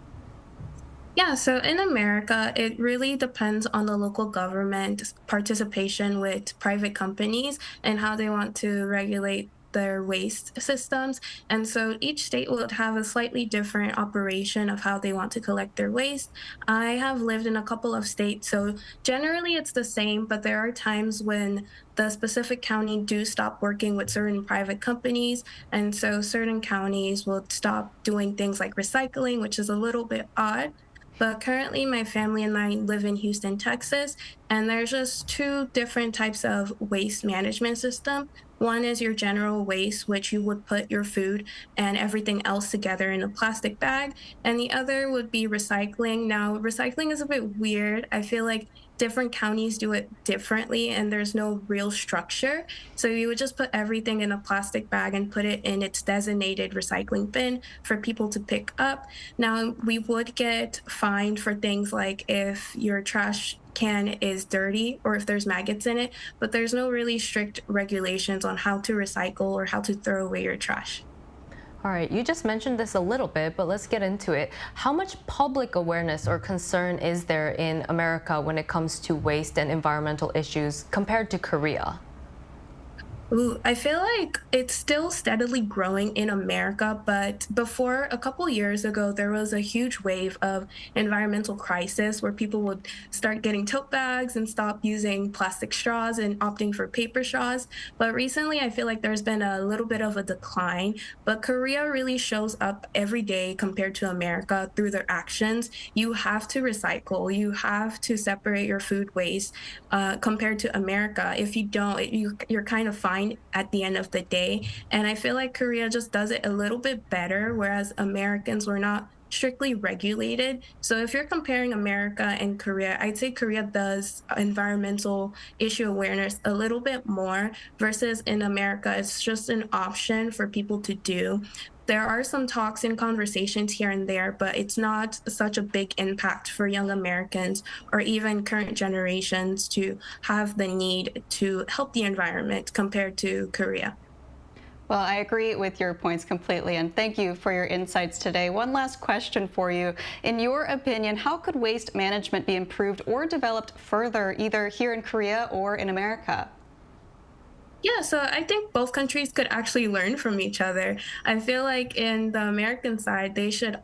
Yeah, so in America, it really depends on the local government participation with private companies and how they want to regulate their waste systems. And so each state will have a slightly different operation of how they want to collect their waste. I have lived in a couple of states, so generally it's the same, but there are times when the specific county do stop working with certain private companies. And so certain counties will stop doing things like recycling, which is a little bit odd. But currently, my family and I live in Houston, Texas, and there's just two different types of waste management system. One is your general waste, which you would put your food and everything else together in a plastic bag. And the other would be recycling. Now, recycling is a bit weird. I feel like different counties do it differently and there's no real structure. So you would just put everything in a plastic bag and put it in its designated recycling bin for people to pick up. Now, we would get fined for things like if your trash can is dirty or if there's maggots in it, but there's no really strict regulations on how to recycle or how to throw away your trash. All right, you just mentioned this a little bit, but let's get into it. How much public awareness or concern is there in America when it comes to waste and environmental issues compared to Korea? Ooh, I feel like it's still steadily growing in America, but before a couple years ago, there was a huge wave of environmental crisis where people would start getting tote bags and stop using plastic straws and opting for paper straws. But recently, I feel like there's been a little bit of a decline, but Korea really shows up every day compared to America through their actions. You have to recycle, you have to separate your food waste compared to America. If you don't, you're kind of fine at the end of the day. And I feel like Korea just does it a little bit better, whereas Americans were not strictly regulated. So if you're comparing America and Korea, I'd say Korea does environmental issue awareness a little bit more versus in America, it's just an option for people to do. There are some talks and conversations here and there, but it's not such a big impact for young Americans or even current generations to have the need to help the environment compared to Korea. Well, I agree with your points completely, and thank you for your insights today. One last question for you. In your opinion, how could waste management be improved or developed further, either here in Korea or in America? Yeah, so I think both countries could actually learn from each other. I feel like in the American side, they should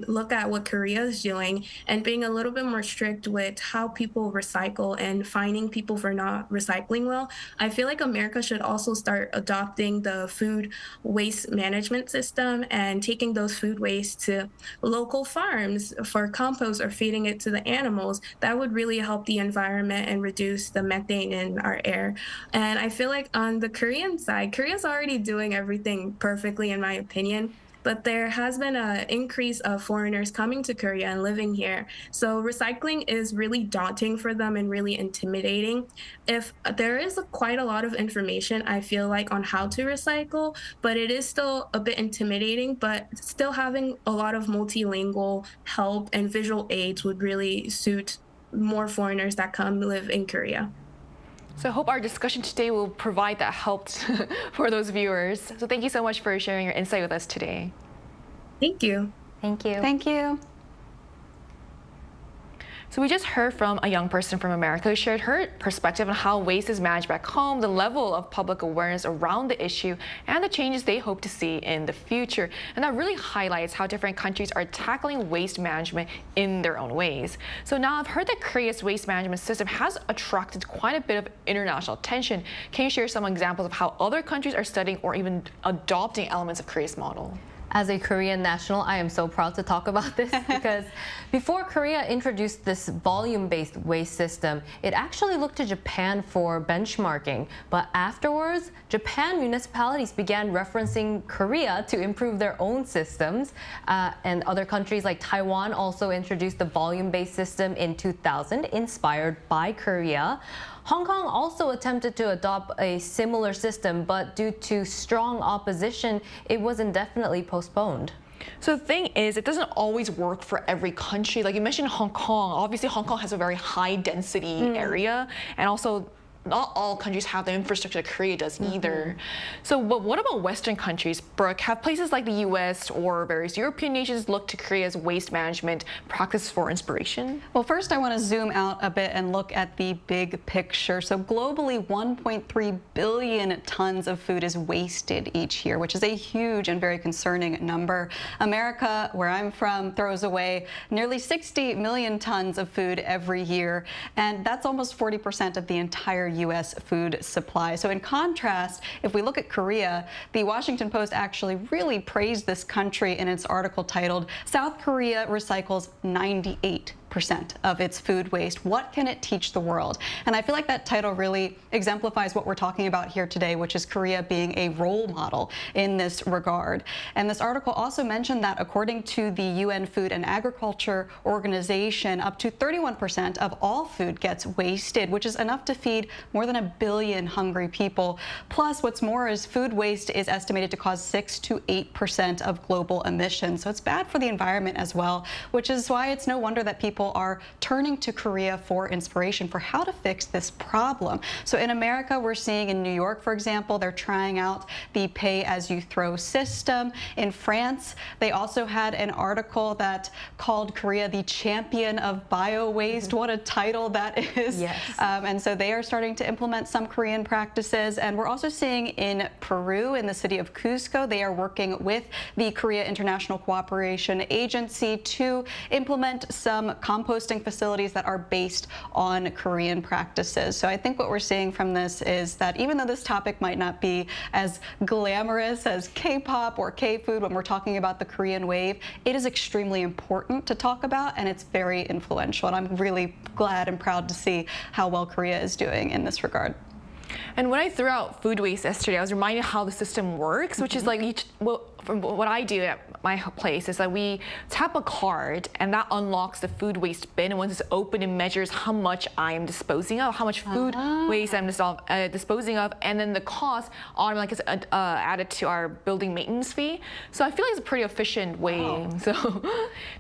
look at what Korea is doing and being a little bit more strict with how people recycle and fining people for not recycling well. I feel like America should also start adopting the food waste management system and taking those food waste to local farms for compost or feeding it to the animals. That would really help the environment and reduce the methane in our air. And I feel like on the Korean side, Korea's already doing everything perfectly, in my opinion. But there has been an increase of foreigners coming to Korea and living here. So recycling is really daunting for them and really intimidating. If there is quite a lot of information, I feel like, on how to recycle, but it is still a bit intimidating. But still having a lot of multilingual help and visual aids would really suit more foreigners that come live in Korea. So I hope our discussion today will provide that help for those viewers. So thank you so much for sharing your insight with us today. Thank you. Thank you. Thank you. So we just heard from a young person from America who shared her perspective on how waste is managed back home, the level of public awareness around the issue, and the changes they hope to see in the future. And that really highlights how different countries are tackling waste management in their own ways. So now I've heard that Korea's waste management system has attracted quite a bit of international attention. Can you share some examples of how other countries are studying or even adopting elements of Korea's model? As a Korean national, I am so proud to talk about this because before Korea introduced this volume-based waste system, it actually looked to Japan for benchmarking. But afterwards, Japan municipalities began referencing Korea to improve their own systems. And other countries like Taiwan also introduced the volume-based system in 2000, inspired by Korea. Hong Kong also attempted to adopt a similar system, but due to strong opposition, it was indefinitely postponed. So the thing is, it doesn't always work for every country. Like you mentioned Hong Kong, obviously Hong Kong has a very high density area, and also not all countries have the infrastructure that Korea does either. So what about Western countries, Brooke? Have places like the US or various European nations looked to Korea's waste management practice for inspiration? Well, first I want to zoom out a bit and look at the big picture. So globally, 1.3 billion tons of food is wasted each year, which is a huge and very concerning number. America, where I'm from, throws away nearly 60 million tons of food every year, and that's almost 40% of the entire U.S. food supply. So in contrast, if we look at Korea, the Washington Post actually really praised this country in its article titled, "South Korea Recycles 98% of its food waste. What can it teach the world?" And I feel like that title really exemplifies what we're talking about here today, which is Korea being a role model in this regard. And this article also mentioned that according to the UN Food and Agriculture Organization, up to 31% of all food gets wasted, which is enough to feed more than 1 billion hungry people. Plus, what's more is food waste is estimated to cause 6 to 8% of global emissions. So it's bad for the environment as well, which is why it's no wonder that people are turning to Korea for inspiration for how to fix this problem. So in America, we're seeing in New York, for example, they're trying out the pay-as-you-throw system. In France, they also had an article that called Korea the champion of bio-waste. What a title that is. Yes. And so they are starting to implement some Korean practices. And we're also seeing in Peru, in the city of Cusco, they are working with the Korea International Cooperation Agency to implement some composting facilities that are based on Korean practices. So I think what we're seeing from this is that even though this topic might not be as glamorous as K-pop or K-food when we're talking about the Korean wave, it is extremely important to talk about, and it's very influential. And I'm really glad and proud to see how well Korea is doing in this regard. And when I threw out food waste yesterday, I was reminded how the system works, which is like, from what I do at my place is that we tap a card and that unlocks the food waste bin. And once it's open, it measures how much I am disposing of, how much food waste I'm disposing of, and then the cost automatically is added to our building maintenance fee. So I feel like it's a pretty efficient way. Wow.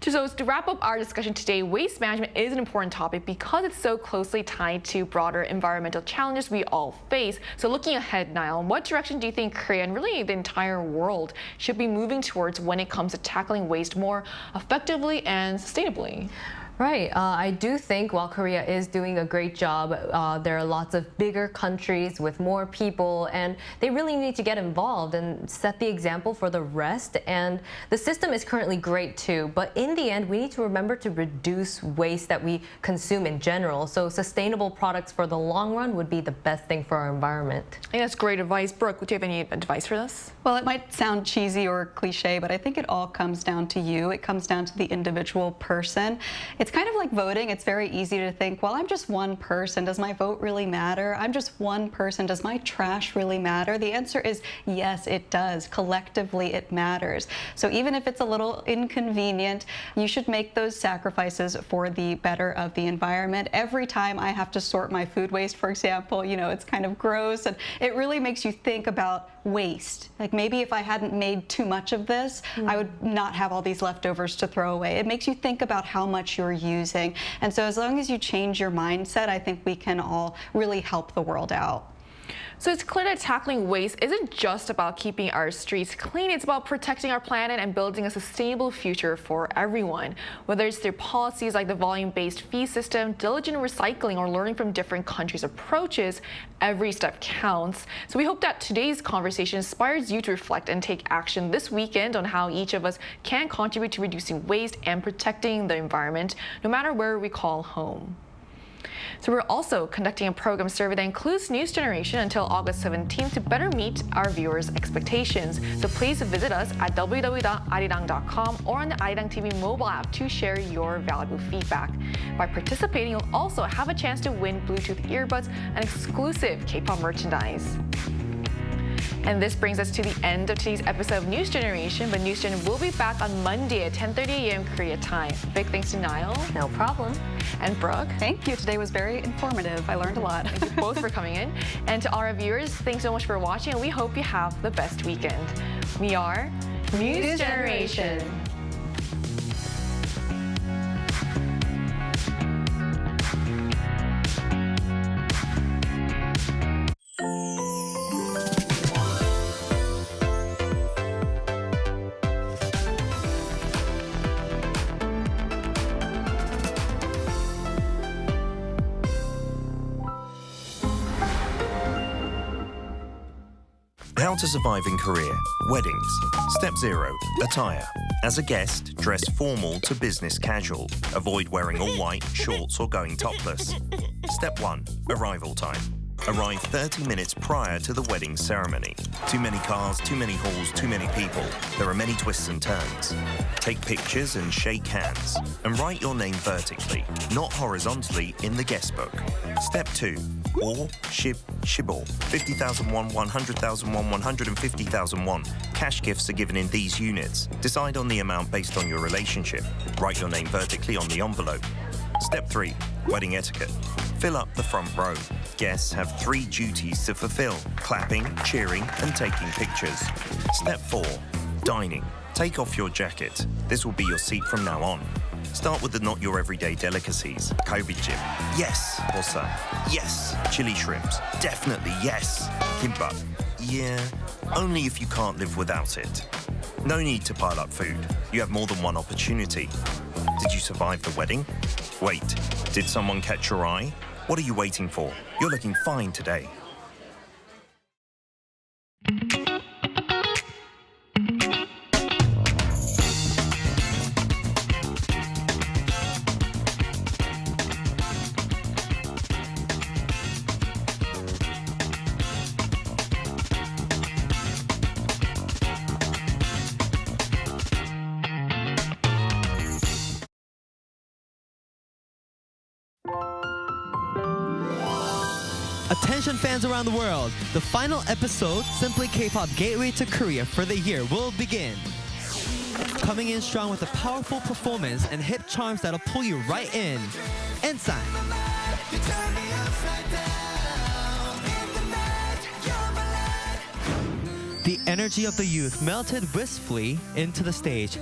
So to wrap up our discussion today, waste management is an important topic because it's so closely tied to broader environmental challenges we all face. So looking ahead, Niall, what direction do you think Korea and really the entire world should be moving towards when it comes to tackling waste more effectively and sustainably? Right. I do think while Korea is doing a great job, there are lots of bigger countries with more people, and they really need to get involved and set the example for the rest. And the system is currently great too, but in the end, we need to remember to reduce waste that we consume in general. So sustainable products for the long run would be the best thing for our environment. I think that's great advice. Brooke, do you have any advice for this? Well, it might sound cheesy or cliche, but I think it all comes down to you. It comes down to the individual person. it's kind of like voting. It's very easy to think, well, I'm just one person. Does my vote really matter? I'm just one person. Does my trash really matter? The answer is yes, it does. Collectively, it matters. So even if it's a little inconvenient, you should make those sacrifices for the better of the environment. Every time I have to sort my food waste, for example, it's kind of gross, and it really makes you think about waste. Like maybe if I hadn't made too much of this, I would not have all these leftovers to throw away. It makes you think about how much you're using. And so as long as you change your mindset, I think we can all really help the world out. So it's clear that tackling waste isn't just about keeping our streets clean, it's about protecting our planet and building a sustainable future for everyone. Whether it's through policies like the volume-based fee system, diligent recycling, or learning from different countries' approaches, every step counts. So we hope that today's conversation inspires you to reflect and take action this weekend on how each of us can contribute to reducing waste and protecting the environment, no matter where we call home. So we're also conducting a program survey that includes News Generation until August 17th to better meet our viewers' expectations. So please visit us at www.arirang.com or on the Arirang TV mobile app to share your valuable feedback. By participating, you'll also have a chance to win Bluetooth earbuds and exclusive K-pop merchandise. And this brings us to the end of today's episode of News Generation, but News Gen will be back on Monday at 10:30 a.m. Korea time. Big thanks to Niall. No problem. And Brooke. Thank you. Today was very informative. I learned a lot. Thank you both for coming in. And to all our viewers, thanks so much for watching, and we hope you have the best weekend. We are News Generation. How to survive in Korea. Weddings. Step 0. Attire. As a guest, dress formal to business casual. Avoid wearing all white, shorts, or going topless. Step 1. Arrival time. Arrive 30 minutes prior to the wedding ceremony. Too many cars, too many halls, too many people. There are many twists and turns. Take pictures and shake hands. And write your name vertically, not horizontally, in the guest book. Step 2. Or, shibor. 50,000 won, 100,000 won, 150,000 won. Cash gifts are given in these units. Decide on the amount based on your relationship. Write your name vertically on the envelope. Step 3. Wedding etiquette. Fill up the front row. Guests have 3 duties to fulfill: clapping, cheering, and taking pictures. Step 4. Dining. Take off your jacket. This will be your seat from now on. Start with the not your everyday delicacies. Galbijjim. Yes. Bosa. Yes. Chili shrimps. Definitely yes. Kimbap. Yeah. Only if you can't live without it. No need to pile up food. You have more than one opportunity. Did you survive the wedding? Wait, did someone catch your eye? What are you waiting for? You're looking fine today. Attention fans around the world, the final episode, Simply K-pop Gateway to Korea for the year, will begin. Coming in strong with a powerful performance and hip charms that'll pull you right in. Inside. The energy of the youth melted wistfully into the stage,